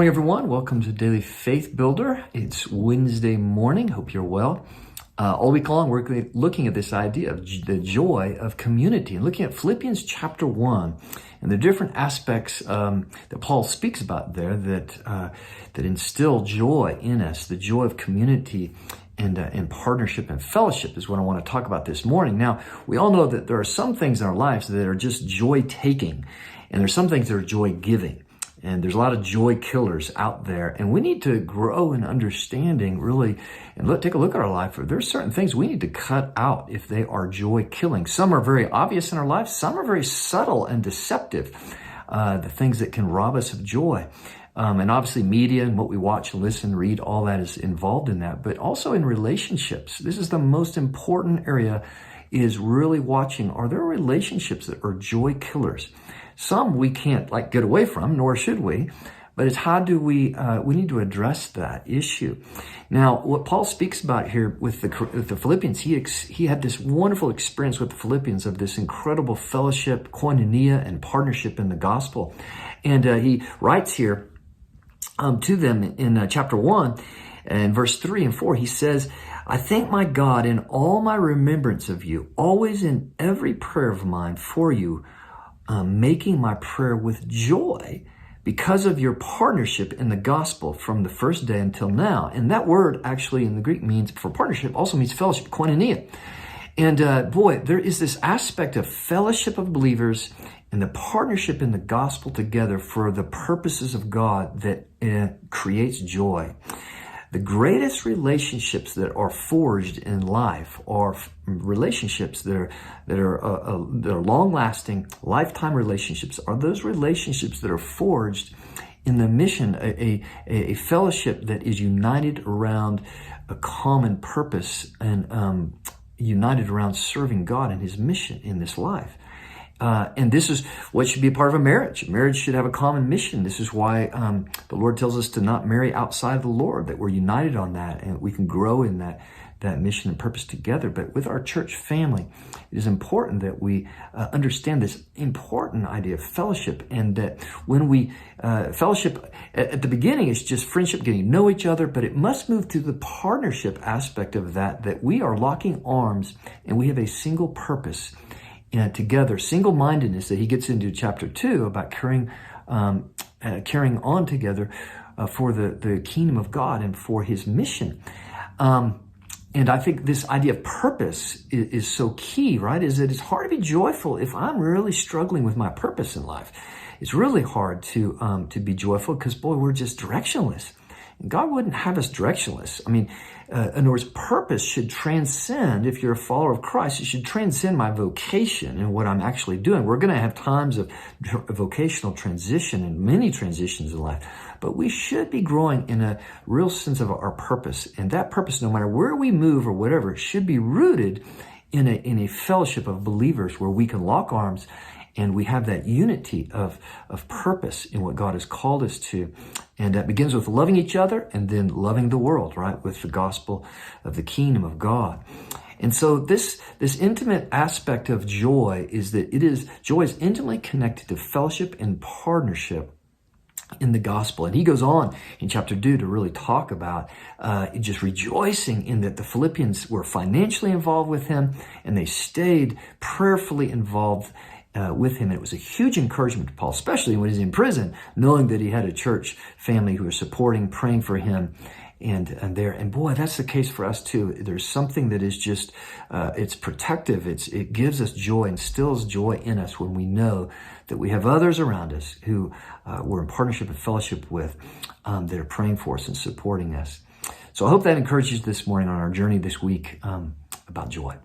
morning, everyone. Welcome to Daily Faith Builder. It's Wednesday morning. Hope you're well. All week long, we're looking at this idea of the joy of community and looking at Philippians chapter 1 and the different aspects that Paul speaks about there that instill joy in us, the joy of community and partnership and fellowship is what I want to talk about this morning. Now, we all know that there are some things in our lives that are just joy-taking, and there's some things that are joy-giving. And there's a lot of joy killers out there. And we need to grow in understanding, really, and take a look at our life. There's certain things we need to cut out if they are joy killing. Some are very obvious in our lives. Some are very subtle and deceptive. The things that can rob us of joy. And obviously media and what we watch, listen, read, all that is involved in that. But also in relationships. This is the most important area, is really watching, are there relationships that are joy killers? Some we can't get away from, nor should we, but it's how do we need to address that issue. Now, what Paul speaks about here with the Philippians, he had this wonderful experience with the Philippians of this incredible fellowship, koinonia, and partnership in the gospel. And he writes here to them in chapter 1 and verse 3 and 4, he says, I thank my God in all my remembrance of you, always in every prayer of mine for you, making my prayer with joy because of your partnership in the gospel from the first day until now. And that word actually in the Greek means, for partnership, also means fellowship, koinonia. And there is this aspect of fellowship of believers and the partnership in the gospel together for the purposes of God that creates joy. The greatest relationships that are forged in life are relationships that are long-lasting, lifetime relationships. Are those relationships that are forged in the mission, a fellowship that is united around a common purpose and united around serving God and His mission in this life. And this is what should be a part of a marriage. Marriage should have a common mission. This is why the Lord tells us to not marry outside of the Lord, that we're united on that and we can grow in that mission and purpose together. But with our church family, it is important that we understand this important idea of fellowship, and that when we fellowship at the beginning, it's just friendship, getting to know each other, but it must move to the partnership aspect of that we are locking arms and we have a single purpose together, single-mindedness that he gets into chapter 2 about carrying on together for the kingdom of God and for His mission. And I think this idea of purpose is so key, right? Is that it's hard to be joyful if I'm really struggling with my purpose in life. It's really hard to be joyful because, boy, we're just directionless. And God wouldn't have us directionless. I mean, in other words, purpose should transcend, if you're a follower of Christ, it should transcend my vocation and what I'm actually doing. We're going to have times of vocational transition and many transitions in life, but we should be growing in a real sense of our purpose. And that purpose, no matter where we move or whatever, should be rooted in a fellowship of believers where we can lock arms and we have that unity of purpose in what God has called us to. And that begins with loving each other and then loving the world, right? With the gospel of the kingdom of God. And so this intimate aspect of joy is that joy is intimately connected to fellowship and partnership in the gospel. And he goes on in chapter 2 to really talk about just rejoicing in that the Philippians were financially involved with him and they stayed prayerfully involved with him. It was a huge encouragement to Paul, especially when he's in prison, knowing that he had a church family who were supporting, praying for him, and boy, that's the case for us too. There's something that is just it's protective. It gives us joy, instills joy in us when we know that we have others around us who we're in partnership and fellowship with that are praying for us and supporting us. So I hope that encourages you this morning on our journey this week about joy.